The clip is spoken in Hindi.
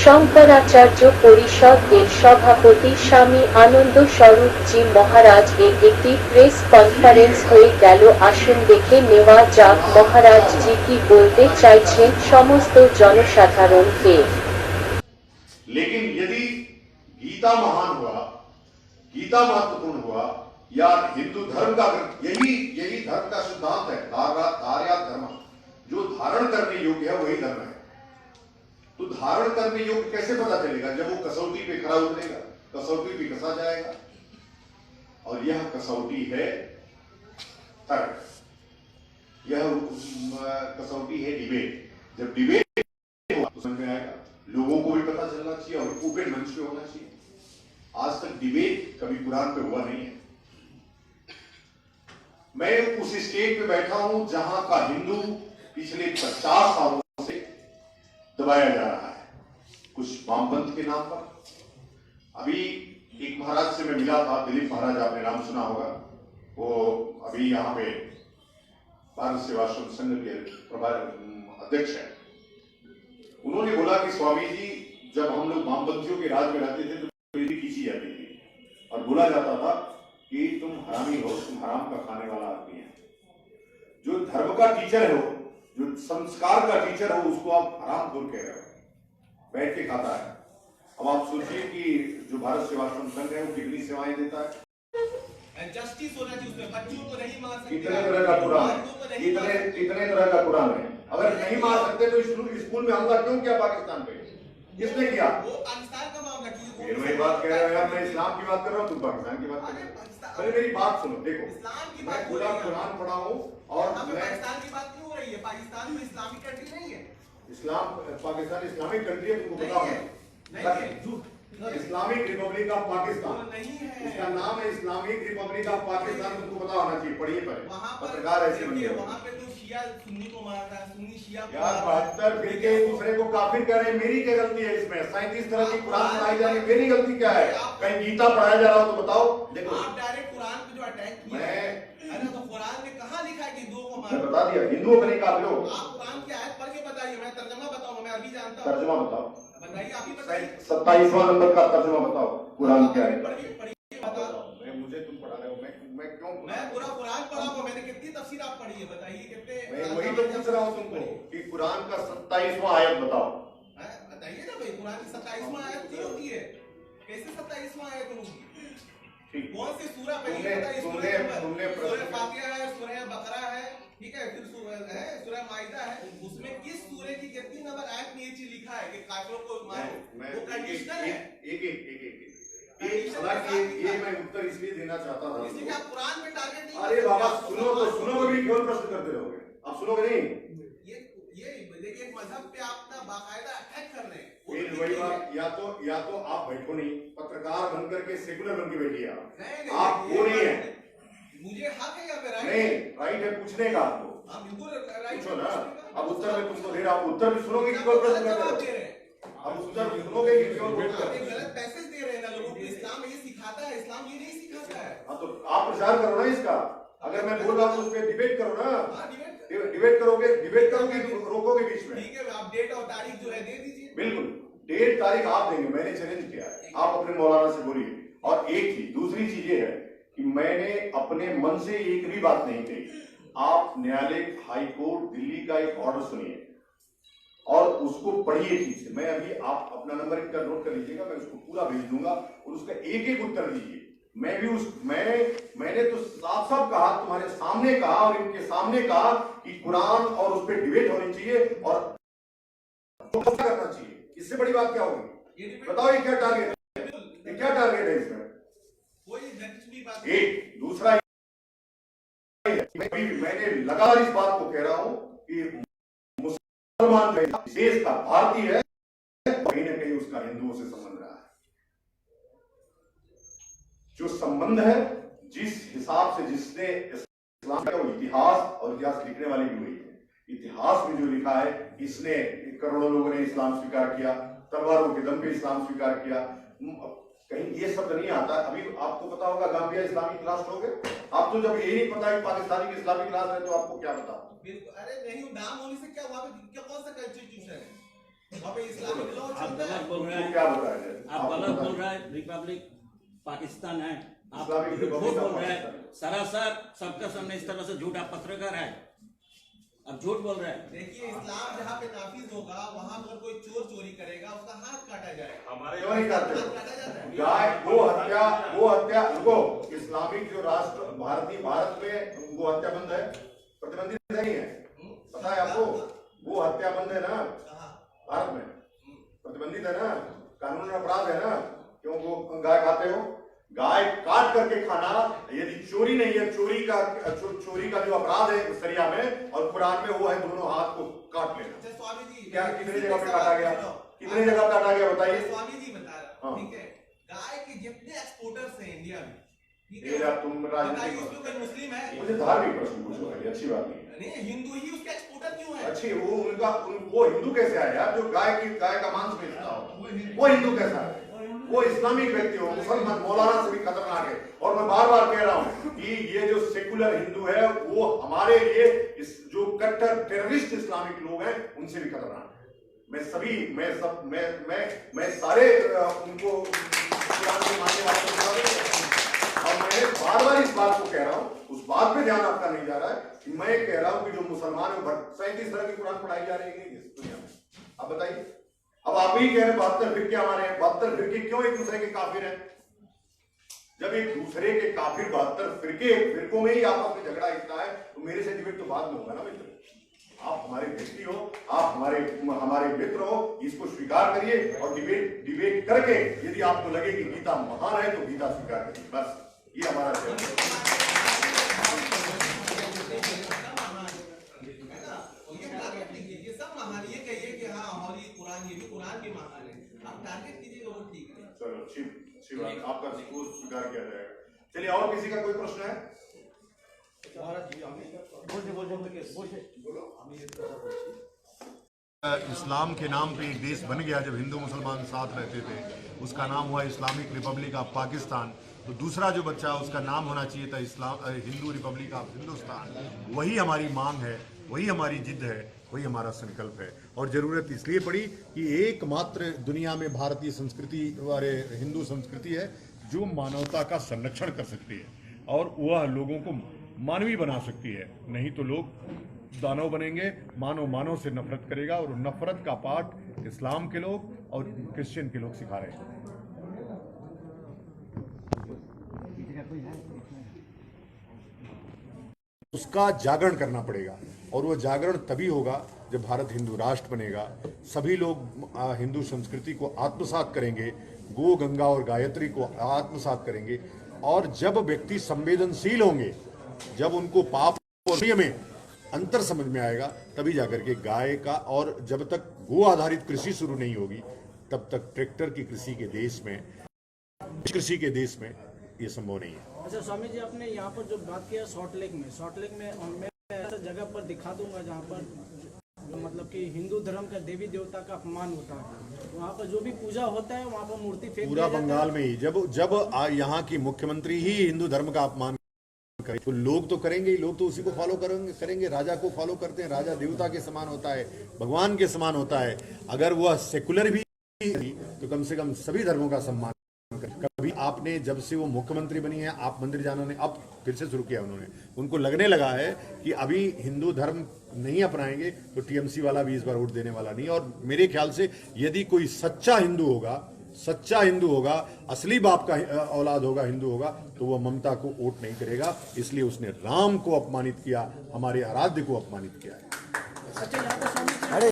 শঙ্করাচার্য পরিষদ এর সভাপতি স্বামী আনন্দ স্বরূপ জি মহারাজ এর একটি প্রেস কনফারেন্স হয়ে গেল। আসুন দেখে নেওয়া যাক মহারাজ জি কি বলতে চাইছেন সমস্ত জনসাধারণকে। लेकिन यदि गीता महान हुआ, गीता महत्वपूर्ण हुआ, या हिंदू धर्म का यही यही धर्म का सिद्धांत है, धार्या धर्म, जो धारण करने योग्य है वही धर्म है। तो धारण करने योग्य कैसे पता चलेगा? जब वो कसौटी पे खरा उतरेगा, कसौटी पे कसा जाएगा, और यह कसौटी है तर्क, यह कसौटी है डिबेट। जब डिबेट तो समझ में आएगा, लोगों को भी पता चलना चाहिए और ओपन मंच पे होना चाहिए। आज तक डिबेट कभी कुरान पे हुआ नहीं है। मैं उस स्टेज पे बैठा हूं जहां का हिंदू पिछले 50 सालों से दबाया जा रहा है, कुछ वामपंथ के नाम पर। अभी एक महाराज से मैं मिला था, दिलीप महाराज, आपने नाम सुना होगा, वो अभी यहाँ पे भारत सेवाश्रम संघ के अध्यक्ष हैं। उन्होंने बोला कि स्वामी जी, जब हम लोग वामपंथियों के राज में रहते थे तो खींची जाती थी और बोला जाता था कि तुम हरामी हो, तुम हराम का खाने वाला आदमी है। जो धर्म का टीचर है, जो संस्कार का टीचर हो, उसको आप हराम खोल कह रहे हो, बैठ के खाता है। अब आप सोचिए कि जो भारत सेवाश्रम संघ है वो कितनी सेवाएं देता है। जस्टिस होना चाहिए उसमें, बच्चों को नहीं मार सकते, कितने तरह का कुरान है, कितने तरह का कुरान है। अगर नहीं मार सकते तो स्कूल में हमला क्यों किया पाकिस्तान पे? किसने किया? वो पाकिस्तान का मामला, क्योंकि मैं बात कह रहा हूं यार, मैं इस्लाम की बात कर रहा हूं, तुम पाकिस्तान की बात कर रहे हो। पहले मेरी बात सुनो, देखो मैं पूरा कुरान पढ़ा हूं और मैं पाकिस्तान की बात क्यों हो रही है? पाकिस्तान में इस्लामिक कंट्री नहीं है। इस्लाम, पाकिस्तान इस्लामिक कंट्री है, तुमको पता होगा। इस्लामिक रिपब्लिक ऑफ पाकिस्तान नहीं है, इसका नाम है इस्लामिक रिपब्लिक ऑफ पाकिस्तान, तुमको पता होना चाहिए, पढ़िए पहले। पत्रकार ऐसे बन गए, वहाँ पे तो शिया सुन्नी को मारता है, सुन्नी शिया को यार 72 फिरके एक दूसरे को काफिर कह रहे हैं, मेरी क्या गलती है इसमें? 37 तरह की कुरान पढ़ाई जा रही है, मेरी गलती क्या है? कहीं गीता पढ़ाया जा रहा हो तो बताओ। देखो आप डायरेक्ट कुरान पे जो अटैक किया है ना, तो कुरान में कहाँ लिखा है कि दो को मारो? मैं बता दिया, हिंदुओं को नहीं काफिर हो। आप कुरान की आयत पढ़ के बताइए, मैं तर्जुमा बताऊंगा, मैं अभी जानता हूँ। तर्जुमा बताओ, बताइए, आप ही बताइए। 27वां नंबर का तर्जुमा बताओ कुरान क्या है। पढ़िए बताओ। मैं मुझे तुम पढ़ा रहे हो, मैं क्यों? मैं पूरा कुरान पढ़ा हूँ, मैंने कितनी तफसीर आप पढ़ी है, बताइए कितने। मैं वही तो पूछ रहा हूँ तुमको कि कुरान का 27वां आयत बताओ। बताइए ना भाई, कुरान की 27वां आयत नहीं होती है, कैसे 27वां आयत होगी? कौन सी सूरा पढ़ी है बताइए? सूरह फातिहा है, सूरह बकरा है, ठीक है, फिर सूरह माइदा है, उसमें किस सूरे की कितनी नंबर आयत में ये चीज लिखा है कि काफिरों को मारो? वो कंडीशनल है। एक ये मैं उत्तर इसलिए देना चाहता था, इसलिए आप कुरान में टारगेट नहीं। अरे बाबा सुनो तो सुनो, भी क्यों प्रश्न करते रहोगे? आप सुनोगे नहीं? ये देखिए, मजहब पे आप ना बाकायदा अटैक कर रहे हैं। वही बात, या तो आप बैठो नहीं, पत्रकार बनकर के सेकुलर बन के बैठिए। आप वो नहीं है, मुझे हक है या मेरा नहीं राइट है पूछने का आपको। हाँ बिल्कुल राइट पूछो ना, अब उत्तर मैं तुमको दे रहा हूँ, उत्तर भी सुनोगे कि कोई प्रश्न करते रहो? अब उत्तर भी सुनोगे कि क्यों वेट करते हो? गलत मैसेज दे रहे हैं ना लोगों को, इस्लाम ये सिखाता है, इस्लाम ये नहीं सिखाता है। हाँ तो आप प्रचार करो ना इसका। अगर मैं बोल रहा हूँ तो उस पर डिबेट करो ना। डिबेट करोगे रोकोगे बीच में। ठीक है, आप डेट और तारीख जो है दे दीजिए। बिल्कुल, डेट तारीख आप देंगे, मैंने चैलेंज किया है, आप अपने मौलाना से बोलिए। और एक चीज, दूसरी चीज ये है कि मैंने अपने मन से एक भी बात नहीं कही। आप न्यायालय, हाई कोर्ट दिल्ली का एक ऑर्डर सुनिए और उसको पढ़िए ठीक से। मैं अभी, आप अपना नंबर एक नोट कर लीजिएगा, मैं उसको पूरा भेज दूंगा और उसका एक एक उत्तर दीजिए। मैं भी मैंने तो साफ साफ कहा, तुम्हारे सामने कहा और इनके सामने कहा कि कुरान और उस पर डिबेट होनी चाहिए और करना चाहिए। इससे बड़ी बात क्या होगी? बताओ ये क्या टारगेट है? ये क्या टारगेट है इसमें? एक दूसरा मैंने लगातार इस बात को कह रहा हूं कि मुसलमान देश का भारतीय है, कहीं ना कहीं उसका हिंदुओं से संबंध रहा है। जो संबंध है, जिस हिसाब से जिसने इस्लाम का इतिहास, और इतिहास लिखने वाले भी वही है, इतिहास में जो लिखा है, इसने करोड़ों लोगों ने इस्लाम स्वीकार किया, तलवारों के दम पे इस्लाम स्वीकार किया। कहीं ये शब्द नहीं आता। अभी आपको पता होगा गाम्बिया इस्लामिक राष्ट्र हो गए, आप तो जब यही नहीं पता कि पाकिस्तानी की इस्लामिक राष्ट्र है तो आपको क्या पता? अरे नहीं, नाम होने से क्या, वहां पे क्या कौन सा कॉन्स्टिट्यूशन है? वहाँ पे इस्लामिक लॉ आप चलता है। गलत बोल रहे आपको हैं, क्या बताया जाए? आप गलत बताइए। बोल रहे हैं। रिपब्लिक पाकिस्तान है, आप इस्लामिक झूठ रिपब्लिक बोल ऑफ रहे हैं। पाकिस्तान। सरासर सबके सामने इस तरह से झूठ, आप पत्रकार है, आप झूठ बोल रहे हैं। देखिए इस्लाम जहाँ पे नाफिज होगा वहाँ पर कोई चोर चोरी करेगा उसका हाथ काटा जाएगा। क्यों नहीं करते? हाथ काटा जाता है। गाय वो हत्या रुको, इस्लामिक जो राष्ट्र भारत में वो हत्या बंद है, प्रतिबंधित नहीं है, पता है आपको? वो हत्या बंद है ना कहाँ? भारत में, प्रतिबंधित है ना, कानून में अपराध है ना। क्यों वो गाय खाते हो? गाय काट करके खाना यदि चोरी नहीं है, चोरी का जो अपराध है शरिया में और कुरान में वो है दोनों हाथ को काट लेना। अच्छा स्वामी जी, क्या कितने जगह पे काटा गया? कितने जगह काटा गया बताइए? स्वामी जी बता रहा हाँ। हूँ, ठीक है। गाय के जितने एक्सपोर्टर्स हैं इंडिया में, ठीक ये है, आप तुम बताइए राजनीतिक उसमें कोई मुस्लिम है? मुझे धार्मिक प्रश्न पूछो भाई, अच्छी बात नहीं है। नहीं, हिंदू ही उसके एक्सपोर्टर क्यों है? अच्छी वो हिंदू कैसे आया यार, जो गाय का मांस बेचता हो वो हिंदू कैसा है? वो इस्लामिक व्यक्ति हो, मुसलमान मौलाना से भी खतरनाक है। और मैं बार बार कह रहा हूं कि ये जो सेकुलर हिंदू है वो हमारे लिए जो कट्टर टेररिस्ट इस्लामिक लोग हैं उनसे भी खतरनाक है। मैं सारे उनको कुरान के मानने वाले और मैं बार बार इस बात को कह रहा हूं, उस बात पे ध्यान आपका नहीं जा रहा है कि मैं कह रहा हूं कि जो मुसलमान है 37 तरह की कुरान पढ़ाई जा रही है इस दुनिया में। अब बताइए, अब आप ही कह रहे 72 फिरके हमारे हैं, 72 फिरके क्यों एक दूसरे के काफिर हैं? जब एक दूसरे के काफिर 72 फिरकों में ही आपस में झगड़ा इतना है तो मेरे से डिबेट तो बाद में होगा ना मित्र। आप हमारे व्यक्ति हो, आप हमारे मित्र हो, इसको स्वीकार करिए और डिबेट करके यदि आपको लगे कि गीता महान है तो गीता स्वीकार करिए, बस ये हमारा ये सब महान, ये कहिए कि हाँ हमारी कुरान, ये भी कुरान भी महान है। आप टारगेट कीजिएगा वो ठीक है। चलो अच्छी बात है, आपका स्वीकार किया जाएगा। चलिए और किसी का कोई प्रश्न है? इस्लाम के नाम पे एक देश बन गया जब हिंदू मुसलमान साथ रहते थे, उसका नाम हुआ इस्लामिक रिपब्लिक ऑफ पाकिस्तान। तो दूसरा जो बच्चा उसका नाम होना चाहिए था हिंदू रिपब्लिक ऑफ हिंदुस्तान। वही हमारी मांग है, वही हमारी जिद है, वही हमारा संकल्प है। और ज़रूरत इसलिए पड़ी कि एकमात्र दुनिया में भारतीय संस्कृति वाले हिंदू संस्कृति है जो मानवता का संरक्षण कर सकती है और वह लोगों को मानवीय बना सकती है। नहीं तो लोग दानव बनेंगे, मानव से नफरत करेगा और नफरत का पाठ इस्लाम के लोग और क्रिश्चियन के लोग सिखा रहे हैं। उसका जागरण करना पड़ेगा और वह जागरण तभी होगा जब भारत हिंदू राष्ट्र बनेगा। सभी लोग हिंदू संस्कृति को आत्मसात करेंगे, गो गंगा और गायत्री को आत्मसात करेंगे और जब व्यक्ति संवेदनशील होंगे, जब उनको पाप और पुण्य में अंतर समझ में आएगा, तभी जाकर के गाय का, और जब तक गो आधारित कृषि शुरू नहीं होगी तब तक ट्रैक्टर की कृषि के देश में ये संभव नहीं है। अच्छा स्वामी जी, आपने यहाँ पर जो बात किया सॉल्ट लेक में मैं ऐसा जगह पर दिखा दूंगा जहाँ पर मतलब कि हिंदू धर्म का देवी देवता का अपमान होता है। वहाँ पर जो भी पूजा होता है वहाँ पर मूर्ति फेंक पूरा बंगाल में ही जब यहाँ की मुख्यमंत्री ही हिंदू धर्म का अपमान करे तो लोग तो करेंगे ही, लोग तो उसी को फॉलो करेंगे। राजा को फॉलो करते हैं, राजा देवता के समान होता है, भगवान के समान होता है। अगर वह सेकुलर भी तो कम से कम सभी धर्मों का सम्मान करें। कभी आपने, जब से वो मुख्यमंत्री बनी है, आप मंदिर जाना ने अब फिर से शुरू किया उन्होंने, उनको लगने लगा है कि अभी हिंदू धर्म नहीं अपनाएंगे तो टीएमसी वाला भी इस बार वोट देने वाला नहीं। और मेरे ख्याल से यदि कोई सच्चा हिंदू होगा, असली बाप का औलाद होगा, हिंदू होगा, तो वह ममता को वोट नहीं करेगा। इसलिए उसने राम को अपमानित किया, हमारे आराध्य को अपमानित किया है। अच्छा यहाँ पर स्वामी जी